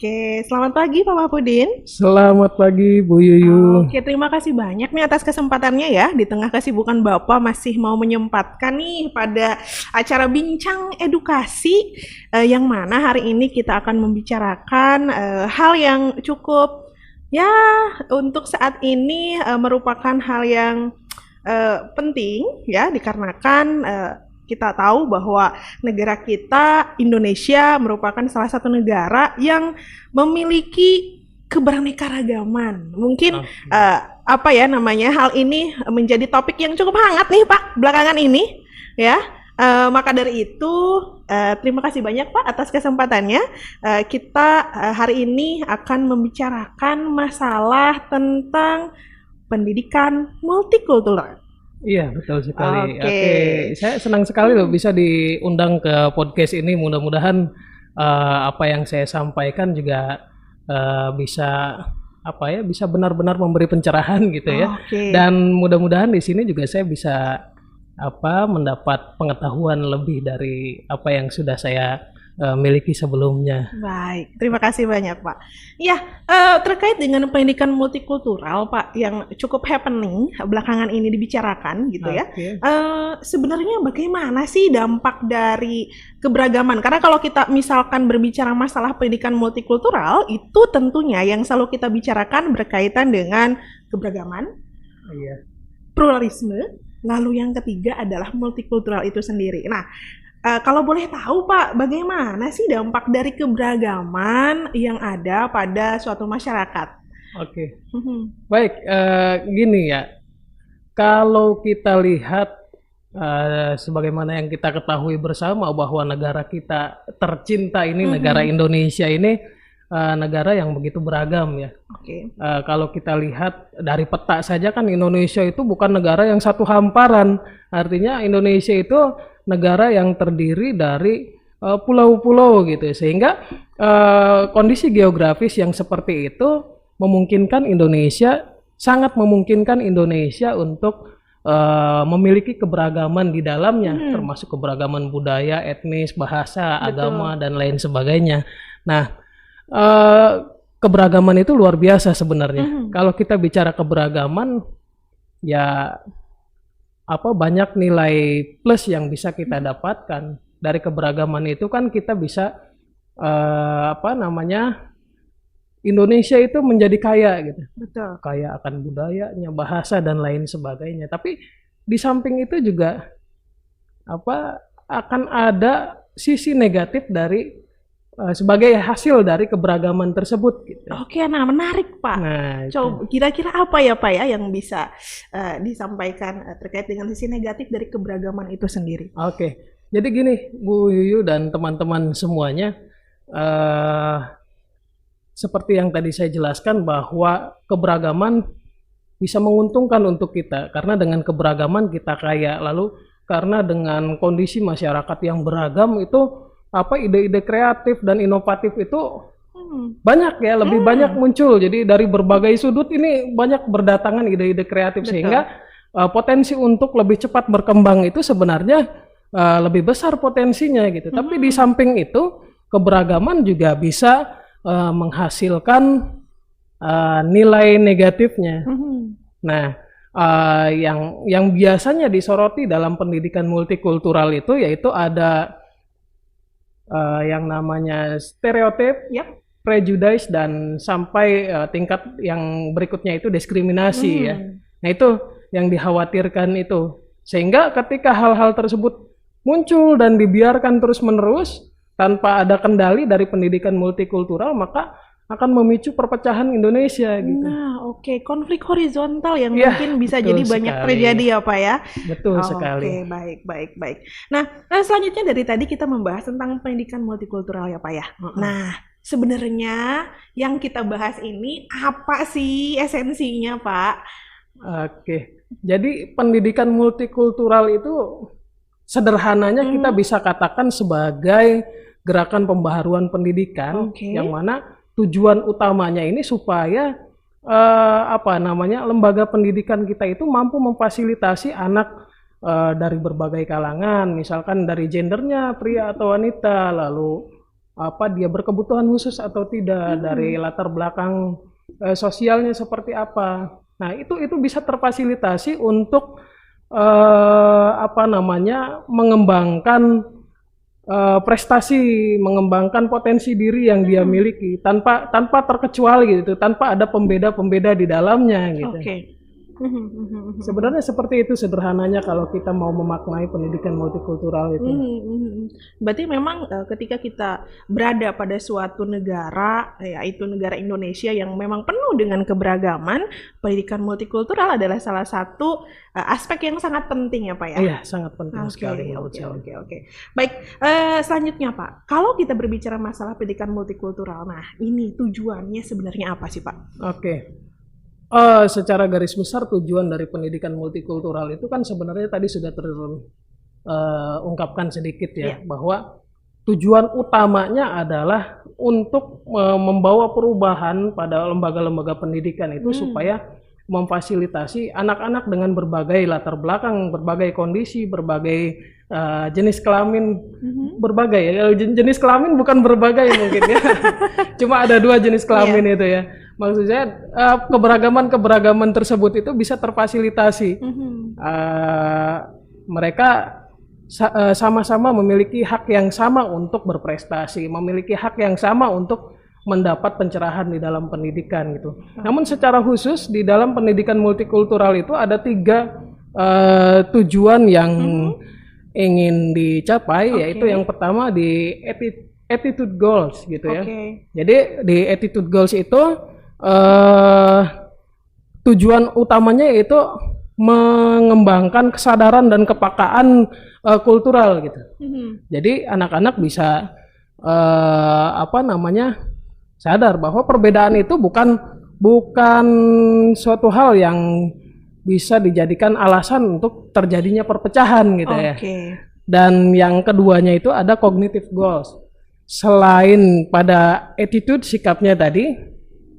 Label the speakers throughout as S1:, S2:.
S1: Oke, selamat pagi Pak Mahpudin.
S2: Selamat pagi Bu Yuyu.
S1: Oke, terima kasih banyak nih atas kesempatannya ya. Di tengah kesibukan Bapak masih mau menyempatkan nih pada acara bincang edukasi yang mana hari ini kita akan membicarakan hal yang cukup ya untuk saat ini merupakan hal yang penting ya dikarenakan kita tahu bahwa negara kita Indonesia merupakan salah satu negara yang memiliki keberaneka-ragaman. Mungkin apa ya namanya hal ini menjadi topik yang cukup hangat nih Pak belakangan ini ya. Maka dari itu terima kasih banyak Pak atas kesempatannya. Kita hari ini akan membicarakan masalah tentang pendidikan multikultural.
S2: Iya, betul sekali.
S1: Oke.
S2: Oke, saya senang sekali loh bisa diundang ke podcast ini. Mudah-mudahan apa yang saya sampaikan juga bisa bisa benar-benar memberi pencerahan gitu ya.
S1: Oke.
S2: Dan mudah-mudahan di sini juga saya bisa mendapat pengetahuan lebih dari apa yang sudah saya miliki sebelumnya.
S1: Baik, terima kasih banyak Pak. Ya, terkait dengan pendidikan multikultural Pak yang cukup happening belakangan ini dibicarakan gitu ya.
S2: Oke.
S1: Sebenarnya bagaimana sih dampak dari keberagaman? Karena kalau kita misalkan berbicara masalah pendidikan multikultural itu tentunya yang selalu kita bicarakan berkaitan dengan keberagaman,
S2: Iya.
S1: pluralisme, lalu yang ketiga adalah multikultural itu sendiri. Nah, kalau boleh tahu Pak, bagaimana sih dampak dari keberagaman yang ada pada suatu masyarakat?
S2: Oke.
S1: Mhm.
S2: Baik, gini ya. Kalau kita lihat sebagaimana yang kita ketahui bersama bahwa negara kita tercinta ini, negara Indonesia ini negara yang begitu beragam ya.
S1: Oke.
S2: Kalau kita lihat dari peta saja kan Indonesia itu bukan negara yang satu hamparan. Artinya Indonesia itu negara yang terdiri dari pulau-pulau gitu. Sehingga kondisi geografis yang seperti itu sangat memungkinkan Indonesia untuk memiliki keberagaman di dalamnya, termasuk keberagaman budaya, etnis, bahasa, agama, dan lain sebagainya. Nah, keberagaman itu luar biasa sebenarnya. Kalau kita bicara keberagaman, ya banyak nilai plus yang bisa kita dapatkan dari keberagaman itu kan kita bisa Indonesia itu menjadi kaya gitu.
S1: Betul.
S2: Kaya akan budayanya, bahasa dan lain sebagainya. Tapi di samping itu juga akan ada sisi negatif dari sebagai hasil dari keberagaman tersebut gitu.
S1: Oke, nah menarik Pak.
S2: Nah,
S1: Coba kira-kira apa ya Pak ya yang bisa disampaikan terkait dengan sisi negatif dari keberagaman itu sendiri?
S2: Oke. Jadi gini, Bu Yuyu dan teman-teman semuanya, seperti yang tadi saya jelaskan bahwa keberagaman bisa menguntungkan untuk kita karena dengan keberagaman kita kaya. Lalu karena dengan kondisi masyarakat yang beragam itu ide-ide kreatif dan inovatif itu banyak ya, lebih banyak muncul. Jadi dari berbagai sudut ini banyak berdatangan ide-ide kreatif.
S1: Betul.
S2: Sehingga potensi untuk lebih cepat berkembang itu sebenarnya lebih besar potensinya gitu. Tapi di samping itu keberagaman juga bisa menghasilkan nilai negatifnya. Nah, yang biasanya disoroti dalam pendidikan multikultural itu yaitu ada yang namanya stereotip, prejudice, dan sampai tingkat yang berikutnya itu diskriminasi ya. Nah, itu yang dikhawatirkan itu. Sehingga ketika hal-hal tersebut muncul dan dibiarkan terus-menerus tanpa ada kendali dari pendidikan multikultural, maka akan memicu perpecahan Indonesia gitu.
S1: Nah, oke, konflik horizontal yang
S2: Ya,
S1: mungkin bisa
S2: betul
S1: jadi banyak
S2: sekali.
S1: terjadi ya Pak ya.
S2: Betul
S1: Oke,
S2: sekali.
S1: baik. Nah, selanjutnya dari tadi kita membahas tentang pendidikan multikultural ya Pak ya. Nah, sebenarnya yang kita bahas ini apa sih esensinya Pak?
S2: Oke, jadi pendidikan multikultural itu sederhananya kita bisa katakan sebagai gerakan pembaharuan pendidikan,
S1: Oke.
S2: yang mana tujuan utamanya ini supaya lembaga pendidikan kita itu mampu memfasilitasi anak dari berbagai kalangan, misalkan dari gendernya pria atau wanita, lalu apa dia berkebutuhan khusus atau tidak, dari latar belakang sosialnya seperti apa. Nah, itu bisa terfasilitasi untuk apa namanya, mengembangkan prestasi, mengembangkan potensi diri yang dia miliki tanpa terkecuali gitu, tanpa ada pembeda-pembeda di dalamnya gitu.
S1: Oke.
S2: Sebenarnya seperti itu sederhananya kalau kita mau memaknai pendidikan multikultural itu.
S1: Berarti memang ketika kita berada pada suatu negara, yaitu negara Indonesia yang memang penuh dengan keberagaman, pendidikan multikultural adalah salah satu aspek yang sangat penting ya Pak ya?
S2: Iya, sangat penting
S1: Oke,
S2: sekali menurut saya.
S1: oke. Baik, selanjutnya Pak, kalau kita berbicara masalah pendidikan multikultural, nah ini tujuannya sebenarnya apa sih Pak?
S2: Oke. Secara garis besar tujuan dari pendidikan multikultural itu kan sebenarnya tadi sudah terungkapkan sedikit ya, bahwa tujuan utamanya adalah untuk membawa perubahan pada lembaga-lembaga pendidikan itu supaya memfasilitasi anak-anak dengan berbagai latar belakang, berbagai kondisi, berbagai jenis kelamin, berbagai ya. Jenis kelamin bukan berbagai mungkin ya. Cuma ada 2 jenis kelamin itu ya. Maksud saya keberagaman tersebut itu bisa terfasilitasi. Mereka sama-sama memiliki hak yang sama untuk berprestasi, memiliki hak yang sama untuk mendapat pencerahan di dalam pendidikan gitu. Namun secara khusus di dalam pendidikan multikultural itu ada 3 tujuan yang ingin dicapai, yaitu yang pertama di attitude goals gitu ya. Jadi di attitude goals itu tujuan utamanya yaitu mengembangkan kesadaran dan kepekaan kultural gitu. Jadi anak-anak bisa apa namanya, sadar bahwa perbedaan itu bukan suatu hal yang bisa dijadikan alasan untuk terjadinya perpecahan gitu ya. Dan yang keduanya itu ada cognitive goals. Selain pada attitude, sikapnya tadi,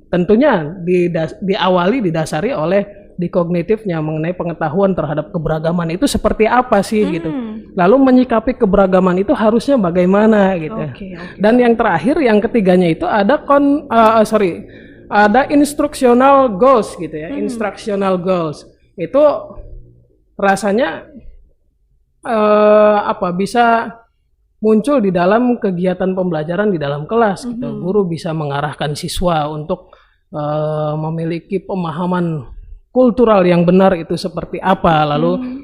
S2: tentunya didasari oleh di kognitifnya mengenai pengetahuan terhadap keberagaman itu seperti apa sih gitu. Lalu menyikapi keberagaman itu harusnya bagaimana gitu. Dan yang terakhir, yang ketiganya itu ada ada instructional goals gitu ya. Instructional goals itu rasanya bisa muncul di dalam kegiatan pembelajaran di dalam kelas gitu. Guru bisa mengarahkan siswa untuk memiliki pemahaman kultural yang benar itu seperti apa, lalu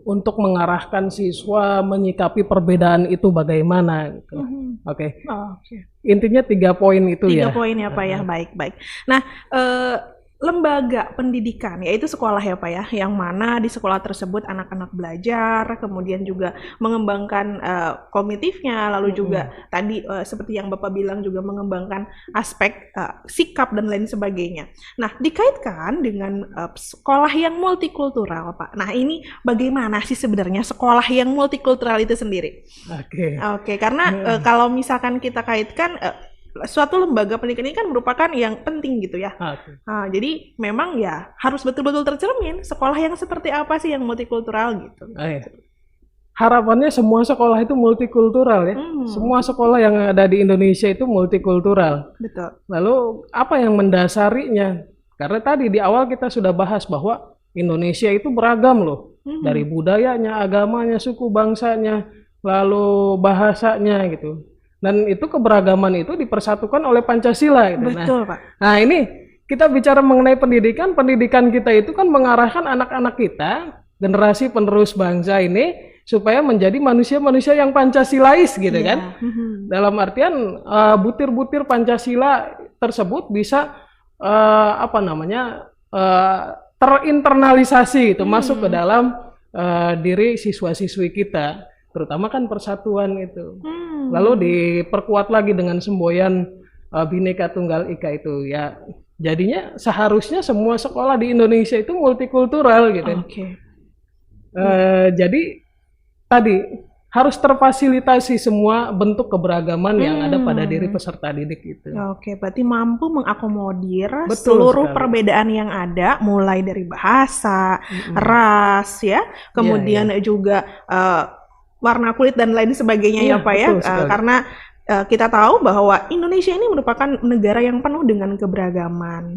S2: untuk mengarahkan siswa menyikapi perbedaan itu bagaimana gitu. Intinya 3 poin itu
S1: 3
S2: ya.
S1: 3 poin ya Pak ya, baik. Nah, lembaga pendidikan, yaitu sekolah ya Pak ya, yang mana di sekolah tersebut anak-anak belajar, kemudian juga mengembangkan kognitifnya, lalu juga tadi seperti yang Bapak bilang juga mengembangkan aspek sikap dan lain sebagainya. Nah, dikaitkan dengan sekolah yang multikultural Pak. Nah, ini bagaimana sih sebenarnya sekolah yang multikultural itu sendiri? Oke, karena kalau misalkan kita kaitkan suatu lembaga pendidikan ini kan merupakan yang penting gitu ya. Nah, jadi memang ya harus betul-betul tercermin sekolah yang seperti apa sih yang multikultural gitu.
S2: Harapannya semua sekolah itu multikultural ya. Semua sekolah yang ada di Indonesia itu multikultural.
S1: Betul.
S2: Lalu apa yang mendasarinya? Karena tadi di awal kita sudah bahas bahwa Indonesia itu beragam loh. Dari budayanya, agamanya, suku bangsanya, lalu bahasanya gitu. Dan itu keberagaman itu dipersatukan oleh Pancasila gitu.
S1: Betul, Pak.
S2: Nah, ini kita bicara mengenai pendidikan kita itu kan mengarahkan anak-anak kita, generasi penerus bangsa ini supaya menjadi manusia-manusia yang Pancasilais gitu kan. Dalam artian butir-butir Pancasila tersebut bisa terinternalisasi itu masuk ke dalam diri siswa-siswi kita. Terutama kan persatuan itu. Lalu diperkuat lagi dengan semboyan Bhinneka Tunggal Ika itu ya. Jadinya seharusnya semua sekolah di Indonesia itu multikultural gitu. Jadi tadi harus terfasilitasi semua bentuk keberagaman yang ada pada diri peserta didik itu.
S1: Berarti mampu mengakomodir seluruh perbedaan yang ada, mulai dari bahasa, ras ya, kemudian juga warna kulit dan lain sebagainya ya
S2: Iya,
S1: Pak ya.
S2: betul sekali.
S1: Karena kita tahu bahwa Indonesia ini merupakan negara yang penuh dengan keberagaman,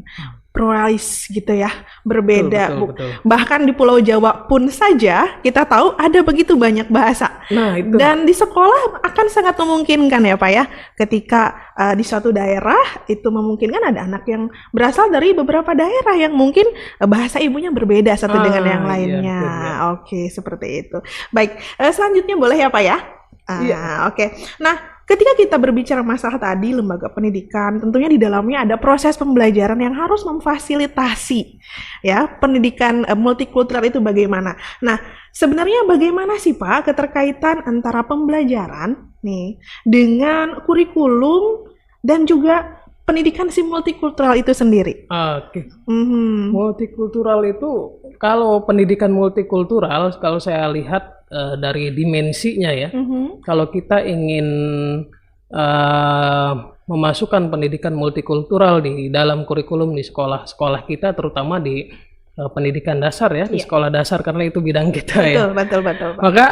S1: pluralis gitu ya, berbeda.
S2: Betul.
S1: Bahkan di Pulau Jawa pun saja kita tahu ada begitu banyak bahasa.
S2: Nah, itu.
S1: Dan di sekolah akan sangat memungkinkan ya Pak ya, ketika di suatu daerah itu memungkinkan ada anak yang berasal dari beberapa daerah yang mungkin bahasa ibunya berbeda satu dengan yang
S2: Iya,
S1: lainnya.
S2: betul, ya.
S1: Oke, seperti itu. Baik, selanjutnya boleh ya Pak ya?
S2: Iya.
S1: Oke. Nah, ketika kita berbicara masalah tadi lembaga pendidikan, tentunya di dalamnya ada proses pembelajaran yang harus memfasilitasi ya pendidikan multikultural itu bagaimana. Nah, sebenarnya bagaimana sih Pak keterkaitan antara pembelajaran nih dengan kurikulum dan juga pendidikan si multikultural itu sendiri?
S2: Oke.
S1: Mhm.
S2: Multikultural itu, kalau pendidikan multikultural, kalau saya lihat dari dimensinya ya, kalau kita ingin memasukkan pendidikan multikultural di dalam kurikulum di sekolah-sekolah kita, terutama di pendidikan dasar ya, di sekolah dasar karena itu bidang kita ya.
S1: Betul Pak.
S2: Maka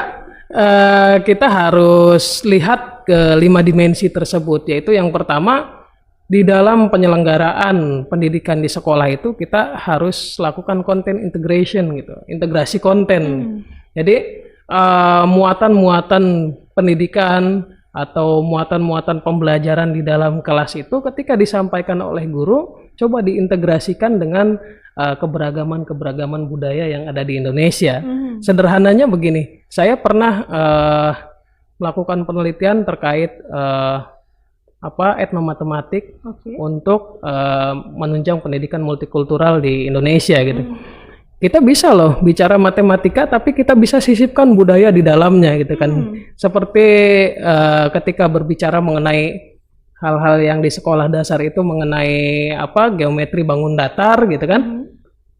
S2: kita harus lihat ke 5 dimensi tersebut, yaitu yang pertama, di dalam penyelenggaraan pendidikan di sekolah itu kita harus lakukan content integration gitu, integrasi konten. Jadi muatan-muatan pendidikan atau muatan-muatan pembelajaran di dalam kelas itu ketika disampaikan oleh guru, coba diintegrasikan dengan keberagaman-keberagaman budaya yang ada di Indonesia. Sederhananya begini, saya pernah melakukan penelitian terkait etnomatematik untuk menunjang pendidikan multikultural di Indonesia gitu. Kita bisa loh bicara matematika, tapi kita bisa sisipkan budaya di dalamnya gitu kan. Seperti ketika berbicara mengenai hal-hal yang di sekolah dasar itu mengenai geometri bangun datar gitu kan.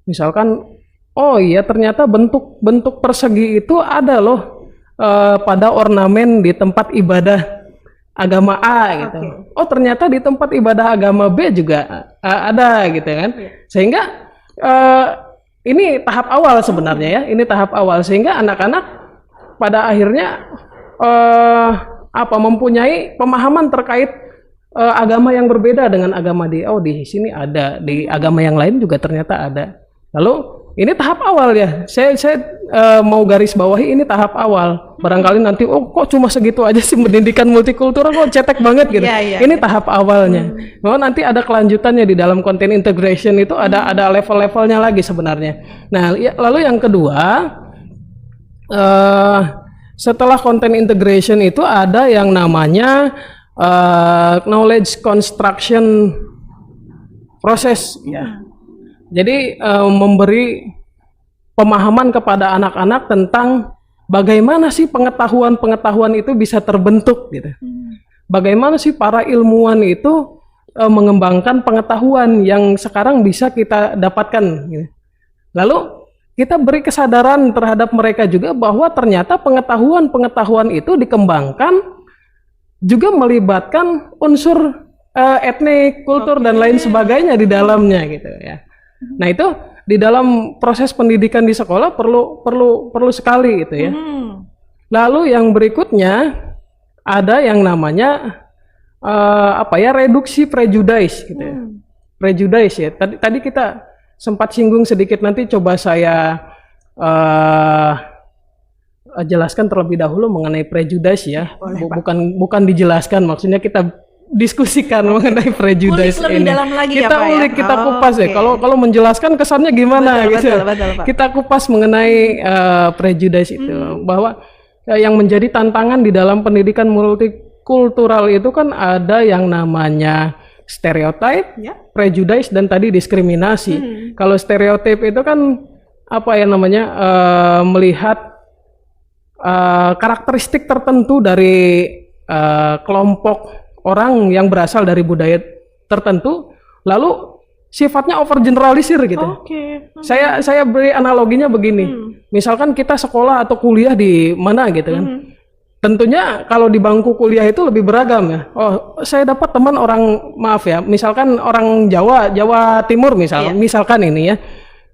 S2: Misalkan, oh iya ternyata bentuk persegi itu ada loh pada ornamen di tempat ibadah agama A gitu. Oh ternyata di tempat ibadah agama B juga ada gitu kan. Sehingga ini tahap awal sebenarnya ya. Ini tahap awal sehingga anak-anak pada akhirnya mempunyai pemahaman terkait agama yang berbeda dengan agama di sini ada, di agama yang lain juga ternyata ada. Lalu ini tahap awal ya. Saya mau garis bawahi ini tahap awal. Barangkali nanti kok cuma segitu aja sih pendidikan multikultural, kok cetek banget gitu. Ini tahap awalnya. Nanti ada kelanjutannya di dalam content integration itu ada level-levelnya lagi sebenarnya. Nah, lalu yang kedua, setelah content integration itu ada yang namanya knowledge construction process ya. Jadi memberi pemahaman kepada anak-anak tentang bagaimana sih pengetahuan itu bisa terbentuk gitu. Bagaimana sih para ilmuwan itu mengembangkan pengetahuan yang sekarang bisa kita dapatkan gitu. Lalu kita beri kesadaran terhadap mereka juga bahwa ternyata pengetahuan itu dikembangkan juga melibatkan unsur etnik, kultur dan lain sebagainya di dalamnya gitu ya. Nah, itu di dalam proses pendidikan di sekolah perlu sekali gitu ya. Lalu yang berikutnya ada yang namanya reduksi prejudice gitu ya. Prejudice ya. Tadi kita sempat singgung sedikit, nanti coba saya jelaskan terlebih dahulu mengenai prejudice ya. Bukan dijelaskan, maksudnya kita diskusikan mengenai prejudice
S1: lebih
S2: ini.
S1: Dalam lagi
S2: kita
S1: ya, Pak,
S2: kita kupas ya. Kalau menjelaskan kesannya gimana gitu.
S1: Betul, Pak.
S2: Kita kupas mengenai prejudice itu, bahwa yang menjadi tantangan di dalam pendidikan multikultural itu kan ada yang namanya stereotype, prejudice dan tadi diskriminasi. Kalau stereotip itu kan melihat karakteristik tertentu dari kelompok orang yang berasal dari budaya tertentu, lalu sifatnya overgeneralisir gitu. Saya beri analoginya begini. Misalkan kita sekolah atau kuliah di mana gitu kan. Tentunya kalau di bangku kuliah itu lebih beragam ya. Oh, saya dapat teman orang, maaf ya, misalkan orang Jawa Timur misalkan ini ya.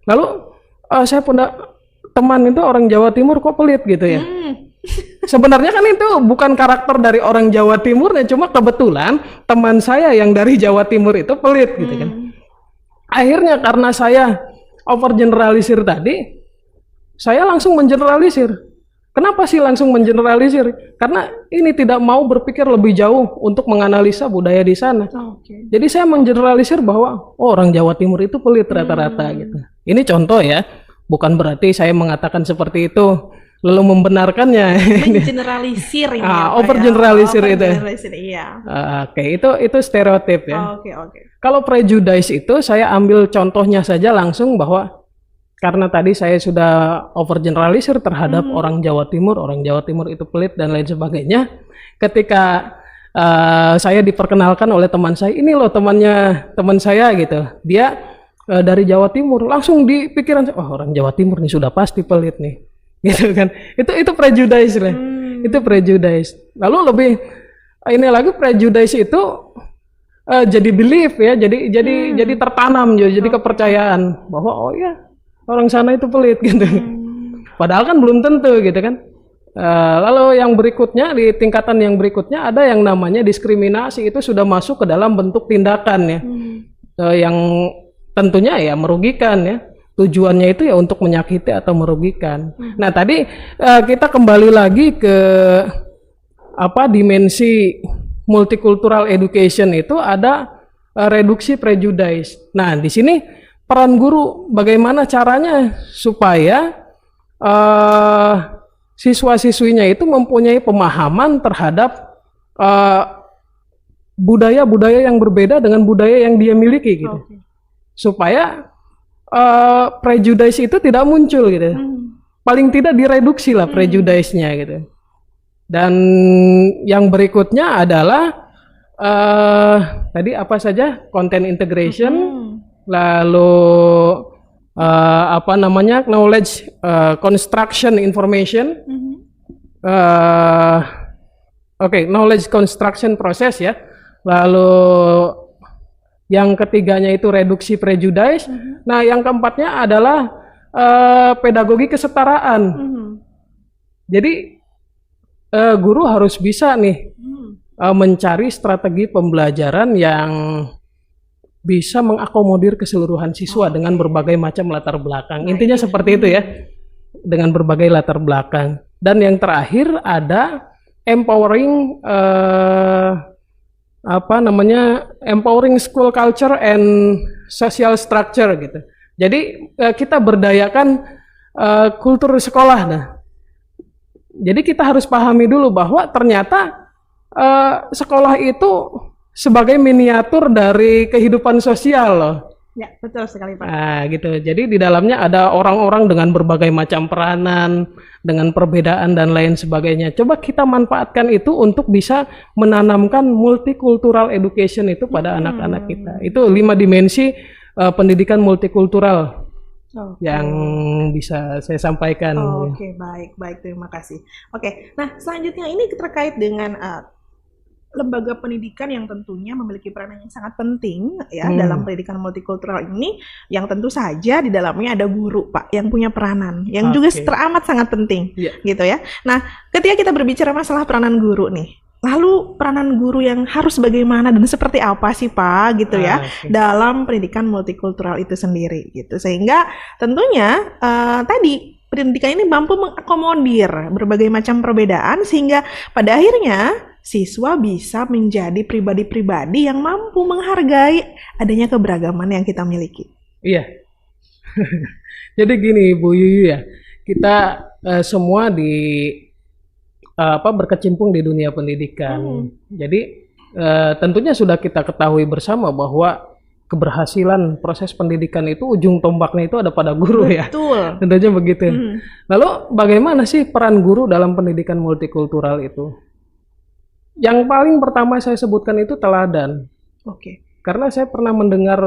S2: Lalu saya punya teman itu orang Jawa Timur kok pelit gitu ya. Sebenarnya kan itu bukan karakter dari orang Jawa Timurnya, cuma kebetulan teman saya yang dari Jawa Timur itu pelit gitu kan. Akhirnya karena saya overgeneralisir tadi, saya langsung mengeneralisir. Kenapa sih langsung mengeneralisir? Karena ini tidak mau berpikir lebih jauh untuk menganalisa budaya di sana. Jadi saya mengeneralisir bahwa orang Jawa Timur itu pelit rata-rata gitu. Ini contoh ya, bukan berarti saya mengatakan seperti itu lalu membenarkannya.
S1: Mengeneralisir ini ya, Pak,
S2: overgeneralisir
S1: ya?
S2: itu.
S1: Iya.
S2: Oke, itu stereotip ya.
S1: Oke.
S2: Kalau prejudice itu saya ambil contohnya saja langsung bahwa karena tadi saya sudah overgeneralisir terhadap orang Jawa Timur itu pelit dan lain sebagainya. Ketika saya diperkenalkan oleh teman saya, ini loh teman saya gitu. Dia dari Jawa Timur, langsung di pikiran saya, orang Jawa Timur nih sudah pasti pelit nih. Gitu kan, itu prejudice lah, itu prejudice. Lalu lebih ini lagi prejudice itu jadi belief ya, jadi tertanam jadi kepercayaan bahwa oh ya orang sana itu pelit gitu. Padahal kan belum tentu gitu kan. Lalu yang berikutnya di tingkatan yang berikutnya ada yang namanya diskriminasi, itu sudah masuk ke dalam bentuk tindakan ya, yang tentunya ya merugikan ya. Tujuannya itu ya untuk menyakiti atau merugikan. Nah tadi kita kembali lagi ke dimensi multicultural education itu ada reduksi prejudice. Nah di sini peran guru bagaimana caranya supaya siswa-siswinya itu mempunyai pemahaman terhadap budaya-budaya yang berbeda dengan budaya yang dia miliki gitu. Supaya prejudice itu tidak muncul gitu. Paling tidak direduksi lah prejudice-nya gitu. Dan yang berikutnya adalah tadi apa saja? Content integration, lalu knowledge construction information. Knowledge construction process ya. Lalu yang ketiganya itu reduksi prejudice. Nah, yang keempatnya adalah pedagogi kesetaraan. Jadi guru harus bisa nih mencari strategi pembelajaran yang bisa mengakomodir keseluruhan siswa dengan berbagai macam latar belakang. Intinya seperti itu ya, dengan berbagai latar belakang. Dan yang terakhir ada empowering empowering school culture and social structure gitu. Jadi kita berdayakan kultur sekolah. Nah, jadi kita harus pahami dulu bahwa ternyata sekolah itu sebagai miniatur dari kehidupan sosial loh.
S1: Ya, betul sekali, Pak.
S2: Nah, gitu. Jadi di dalamnya ada orang-orang dengan berbagai macam peranan, dengan perbedaan dan lain sebagainya. Coba kita manfaatkan itu untuk bisa menanamkan multicultural education itu pada anak-anak kita. Itu 5 dimensi pendidikan multikultural yang bisa saya sampaikan.
S1: Oke, baik, terima kasih. Oke, nah selanjutnya ini terkait dengan lembaga pendidikan yang tentunya memiliki peranan yang sangat penting ya dalam pendidikan multikultural ini, yang tentu saja di dalamnya ada guru, Pak, yang punya peranan yang juga teramat sangat penting, gitu ya. Nah, ketika kita berbicara masalah peranan guru nih, lalu peranan guru yang harus bagaimana dan seperti apa sih, Pak, gitu ya, dalam pendidikan multikultural itu sendiri, gitu, sehingga tentunya tadi pendidikan ini mampu mengakomodir berbagai macam perbedaan sehingga pada akhirnya siswa bisa menjadi pribadi-pribadi yang mampu menghargai adanya keberagaman yang kita miliki.
S2: Iya. Jadi gini Bu Yuyu ya, kita semua berkecimpung di dunia pendidikan. Jadi tentunya sudah kita ketahui bersama bahwa keberhasilan proses pendidikan itu ujung tombaknya itu ada pada guru.
S1: Betul.
S2: Ya. Tentunya begitu. Lalu bagaimana sih peran guru dalam pendidikan multikultural itu? Yang paling pertama saya sebutkan itu teladan. Karena saya pernah mendengar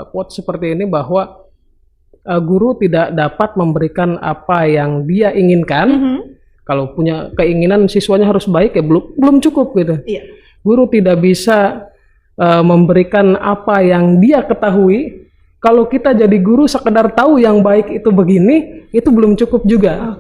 S2: quote seperti ini bahwa guru tidak dapat memberikan apa yang dia inginkan. Kalau punya keinginan siswanya harus baik ya belum cukup gitu. Guru tidak bisa memberikan apa yang dia ketahui. Kalau kita jadi guru sekedar tahu yang baik itu begini, itu belum cukup juga.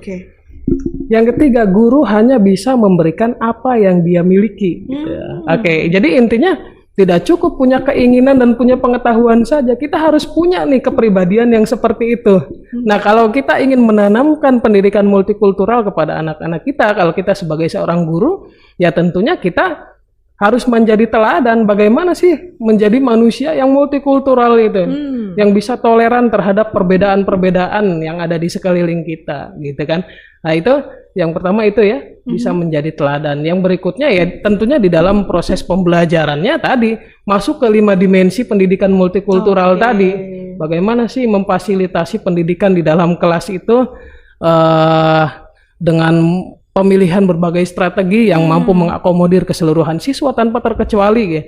S2: Yang ketiga, guru hanya bisa memberikan apa yang dia miliki. Gitu ya. Oke, jadi intinya tidak cukup punya keinginan dan punya pengetahuan saja. Kita harus punya nih kepribadian yang seperti itu. Nah, kalau kita ingin menanamkan pendidikan multikultural kepada anak-anak kita, kalau kita sebagai seorang guru, ya tentunya kita harus menjadi teladan bagaimana sih menjadi manusia yang multikultural itu, yang bisa toleran terhadap perbedaan-perbedaan yang ada di sekeliling kita, gitu kan. Nah, itu yang pertama itu ya, bisa menjadi teladan. Yang berikutnya ya tentunya di dalam proses pembelajarannya tadi masuk ke 5 dimensi pendidikan multikultural tadi. Bagaimana sih memfasilitasi pendidikan di dalam kelas itu dengan pemilihan berbagai strategi yang mampu mengakomodir keseluruhan siswa tanpa terkecuali, ya.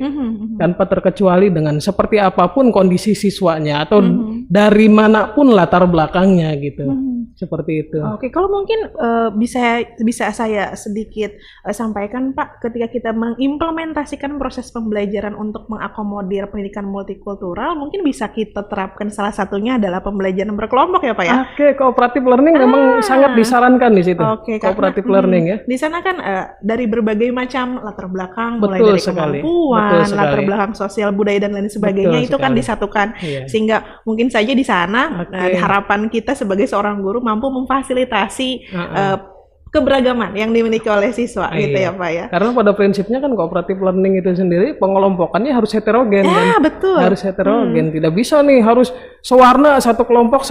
S2: Tanpa terkecuali dengan seperti apapun kondisi siswanya atau dari manapun latar belakangnya gitu. Seperti itu.
S1: Oke, kalau mungkin bisa saya sedikit sampaikan Pak, ketika kita mengimplementasikan proses pembelajaran untuk mengakomodir pendidikan multikultural, mungkin bisa kita terapkan salah satunya adalah pembelajaran berkelompok ya Pak ya?
S2: Oke, cooperative learning memang sangat disarankan di situ.
S1: Oke,
S2: cooperative learning ya.
S1: Di sana kan dari berbagai macam latar belakang, mulai
S2: Betul
S1: dari
S2: sekali.
S1: kemampuan,
S2: Betul
S1: latar
S2: sekali.
S1: belakang sosial, budaya dan lain sebagainya,
S2: Betul
S1: itu kan
S2: sekali.
S1: disatukan.
S2: Iya.
S1: Sehingga mungkin saja di sana
S2: Oke.
S1: harapan kita sebagai seorang guru mampu memfasilitasi keberagaman yang dimiliki oleh siswa gitu ya
S2: Iya.
S1: Pak ya.
S2: Karena pada prinsipnya kan cooperative learning itu sendiri pengelompokannya harus heterogen kan.
S1: Betul.
S2: Harus heterogen, tidak bisa nih harus sewarna satu kelompok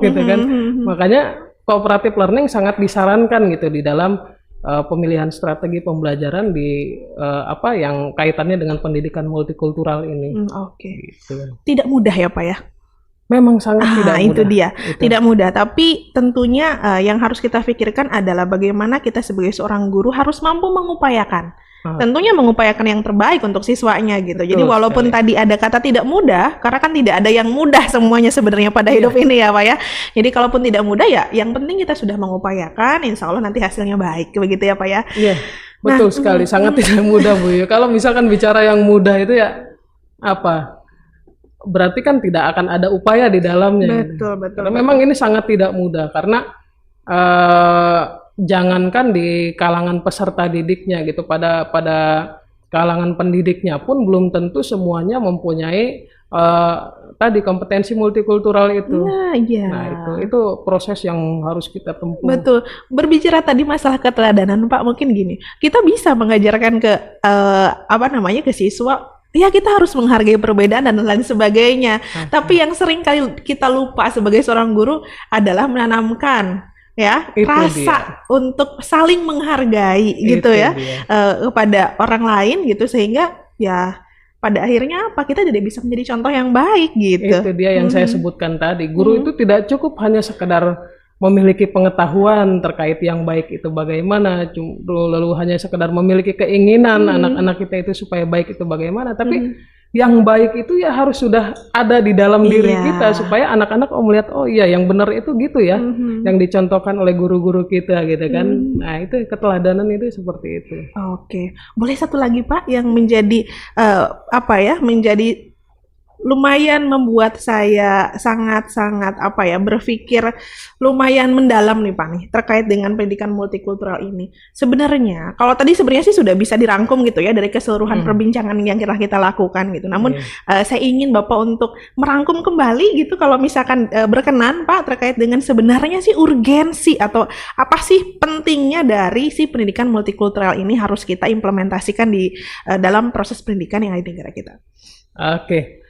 S2: gitu kan. Makanya cooperative learning sangat disarankan gitu di dalam pemilihan strategi pembelajaran di yang kaitannya dengan pendidikan multikultural ini.
S1: Oke.
S2: Gitu.
S1: Tidak mudah ya Pak ya.
S2: Memang sangat tidak mudah.
S1: Itu dia.
S2: Itu.
S1: Tidak mudah, tapi tentunya yang harus kita pikirkan adalah bagaimana kita sebagai seorang guru harus mampu mengupayakan. Tentunya mengupayakan yang terbaik untuk siswanya gitu. Jadi walaupun tadi ada kata tidak mudah, karena kan tidak ada yang mudah semuanya sebenarnya pada hidup ini ya Pak ya. Jadi kalaupun tidak mudah ya, yang penting kita sudah mengupayakan, insya Allah nanti hasilnya baik, begitu ya Pak ya.
S2: Iya, betul sekali, sangat tidak mudah Bu. Kalau misalkan bicara yang mudah itu ya apa? Berarti kan tidak akan ada upaya di dalamnya.
S1: Betul.
S2: Karena memang ini sangat tidak mudah karena jangankan di kalangan peserta didiknya gitu, pada kalangan pendidiknya pun belum tentu semuanya mempunyai tadi kompetensi multikultural itu. Nah, itu proses yang harus kita tempuh.
S1: Betul. Berbicara tadi masalah keteladanan Pak, mungkin gini, kita bisa mengajarkan ke ke siswa. Ya kita harus menghargai perbedaan dan lain sebagainya. Tapi yang sering kali kita lupa sebagai seorang guru adalah menanamkan ya
S2: Itu
S1: rasa untuk saling menghargai gitu
S2: Itu
S1: ya
S2: dia.
S1: kepada orang lain gitu, sehingga ya pada akhirnya kita tidak bisa menjadi contoh yang baik gitu.
S2: Itu dia yang saya sebutkan tadi. Guru itu tidak cukup hanya sekedar memiliki pengetahuan terkait yang baik itu bagaimana, lalu hanya sekedar memiliki keinginan anak-anak kita itu supaya baik itu bagaimana, tapi yang baik itu ya harus sudah ada di dalam diri kita supaya anak-anak melihat oh iya yang benar itu gitu ya, yang dicontohkan oleh guru-guru kita gitu kan. Nah, itu keteladanan itu seperti itu.
S1: Oke, boleh satu lagi Pak yang menjadi menjadi lumayan membuat saya sangat-sangat berpikir lumayan mendalam nih Pak nih terkait dengan pendidikan multikultural ini. Sebenarnya kalau tadi sebenarnya sih sudah bisa dirangkum gitu ya dari keseluruhan perbincangan yang kita lakukan gitu. Namun saya ingin Bapak untuk merangkum kembali gitu kalau misalkan berkenan Pak terkait dengan sebenarnya sih urgensi atau apa sih pentingnya dari si pendidikan multikultural ini harus kita implementasikan di dalam proses pendidikan yang ada di negara kita.
S2: Oke.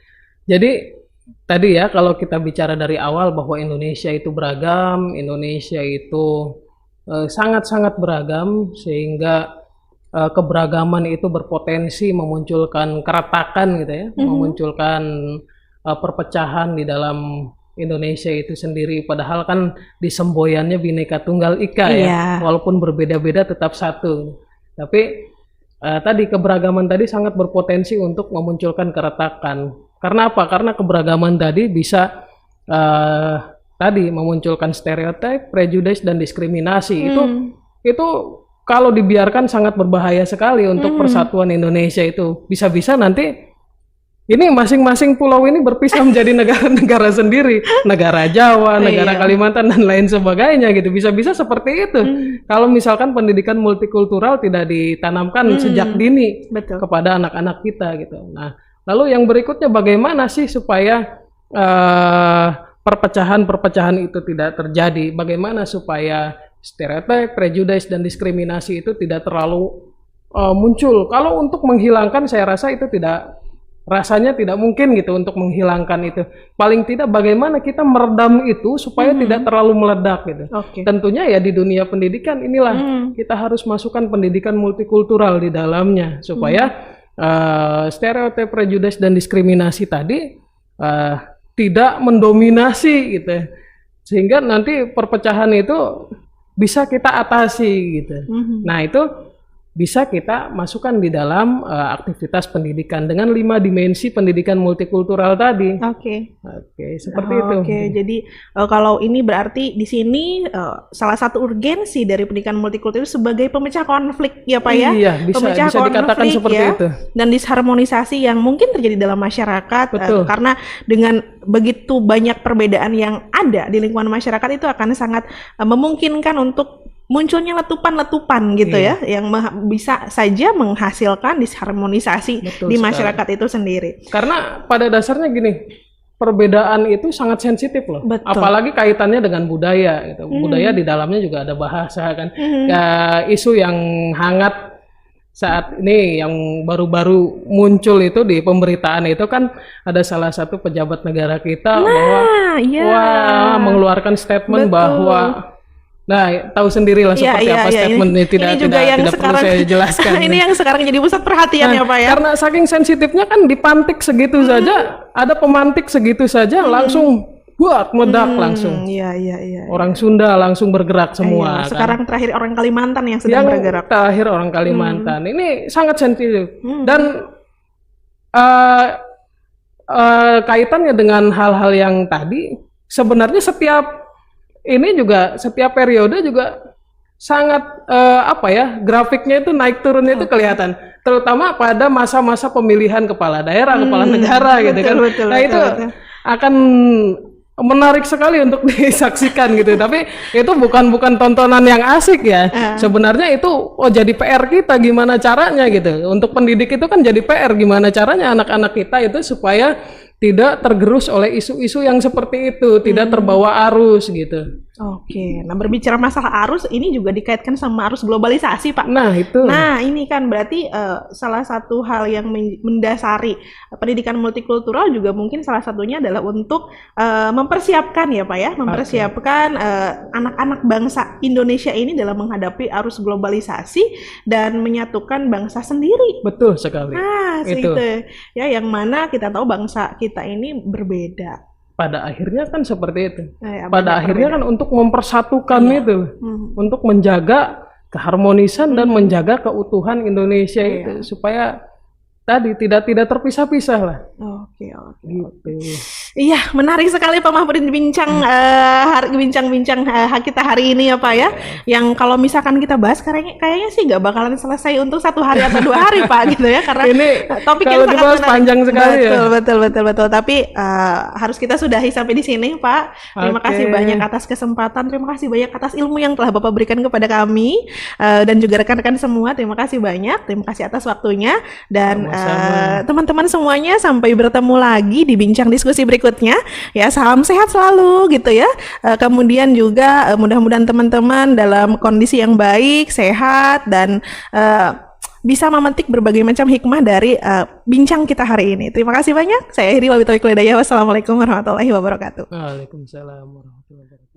S2: Jadi tadi ya kalau kita bicara dari awal bahwa Indonesia itu beragam, Indonesia itu sangat-sangat beragam sehingga keberagaman itu berpotensi memunculkan keretakan gitu ya, memunculkan perpecahan di dalam Indonesia itu sendiri. Padahal kan di semboyannya Bhinneka Tunggal Ika ya, walaupun berbeda-beda tetap satu. Tapi tadi keberagaman tadi sangat berpotensi untuk memunculkan keretakan. Karena apa? Karena keberagaman tadi bisa tadi memunculkan stereotip, prejudice dan diskriminasi. Itu kalau dibiarkan sangat berbahaya sekali untuk persatuan Indonesia itu. Bisa-bisa nanti ini masing-masing pulau ini berpisah menjadi negara-negara sendiri, negara Jawa, negara
S1: Iya.
S2: Kalimantan dan lain sebagainya gitu. Bisa-bisa seperti itu. Kalau misalkan pendidikan multikultural tidak ditanamkan sejak dini
S1: Betul.
S2: kepada anak-anak kita gitu. Nah, lalu yang berikutnya bagaimana sih supaya perpecahan-perpecahan itu tidak terjadi? Bagaimana supaya stereotip, prejudice dan diskriminasi itu tidak terlalu muncul? Kalau untuk menghilangkan, saya rasa itu rasanya tidak mungkin gitu untuk menghilangkan itu. Paling tidak bagaimana kita meredam itu supaya tidak terlalu meledak gitu.
S1: Oke.
S2: Tentunya ya di dunia pendidikan inilah kita harus masukkan pendidikan multikultural di dalamnya supaya stereotip, prejudice dan diskriminasi tadi tidak mendominasi gitu. Sehingga nanti perpecahan itu bisa kita atasi gitu. Nah, itu bisa kita masukkan di dalam aktivitas pendidikan dengan 5 dimensi pendidikan multikultural tadi.
S1: Oke.
S2: Oke, seperti itu.
S1: Oke, jadi kalau ini berarti di sini salah satu urgensi dari pendidikan multikultural sebagai pemecah konflik ya Pak ya?
S2: Iya, bisa dikatakan seperti itu.
S1: Dan disharmonisasi yang mungkin terjadi dalam masyarakat karena dengan begitu banyak perbedaan yang ada di lingkungan masyarakat itu akan sangat memungkinkan untuk munculnya letupan-letupan gitu ya, yang bisa saja menghasilkan disharmonisasi di masyarakat itu sendiri.
S2: Karena pada dasarnya gini, perbedaan itu sangat sensitif loh.
S1: Betul.
S2: Apalagi kaitannya dengan budaya gitu. Budaya di dalamnya juga ada bahasa kan. Ya, isu yang hangat saat ini yang baru-baru muncul itu di pemberitaan itu kan ada salah satu pejabat negara kita bahwa mengeluarkan statement bahwa tahu sendirilah seperti apa statementnya, tidak perlu saya jelaskan.
S1: Ini yang sekarang jadi pusat perhatian ya Pak ya.
S2: Karena saking sensitifnya kan dipantik segitu saja, ada pemantik segitu saja langsung buat meledak langsung.
S1: Iya.
S2: Orang Sunda langsung bergerak semua.
S1: Sekarang terakhir orang Kalimantan yang sedang bergerak.
S2: Terakhir orang Kalimantan. Ini sangat sensitif dan kaitannya dengan hal-hal yang tadi sebenarnya setiap periode juga sangat grafiknya itu naik turunnya itu kelihatan, terutama pada masa-masa pemilihan kepala daerah, kepala negara gitu kan. Itu akan menarik sekali untuk disaksikan gitu. Tapi itu bukan tontonan yang asik ya. Sebenarnya itu jadi PR kita gimana caranya gitu. Untuk pendidik itu kan jadi PR gimana caranya anak-anak kita itu supaya tidak tergerus oleh isu-isu yang seperti itu, tidak terbawa arus gitu.
S1: Oke, nah berbicara masalah arus, ini juga dikaitkan sama arus globalisasi, Pak.
S2: Nah, itu.
S1: Nah, ini kan berarti salah satu hal yang mendasari pendidikan multikultural juga mungkin salah satunya adalah untuk mempersiapkan ya, Pak ya, mempersiapkan anak-anak bangsa Indonesia ini dalam menghadapi arus globalisasi dan menyatukan bangsa sendiri.
S2: Betul sekali.
S1: Nah, itu ya, yang mana kita tahu bangsa kita ini berbeda.
S2: Pada akhirnya kan seperti itu. Pada akhirnya kan untuk mempersatukan itu, untuk menjaga keharmonisan dan menjaga keutuhan Indonesia itu supaya tadi tidak terpisah-pisah lah.
S1: Oke.
S2: Gitu.
S1: Iya, menarik sekali Pak Mahfud bincang kita hari ini ya Pak ya. Yang kalau misalkan kita bahas kayaknya sih nggak bakalan selesai untuk 1 hari atau 2 hari Pak gitu ya, karena
S2: ini
S1: topik
S2: yang
S1: sangat
S2: menarik. Panjang sekali
S1: betul. Tapi harus kita sudahi sampai di sini Pak. Terima kasih banyak atas kesempatan, terima kasih banyak atas ilmu yang telah Bapak berikan kepada kami dan juga rekan-rekan semua. Terima kasih banyak, terima kasih atas waktunya dan teman-teman semuanya, sampai bertemu lagi di bincang diskusi berikutnya ya. Salam sehat selalu gitu ya. Kemudian juga mudah-mudahan teman-teman dalam kondisi yang baik, sehat dan bisa memetik berbagai macam hikmah dari bincang kita hari ini. Terima kasih banyak. Saya Heri Wabillahi Taufiq Walhidayah. Wassalamualaikum warahmatullahi wabarakatuh.
S2: Waalaikumsalam warahmatullahi wabarakatuh.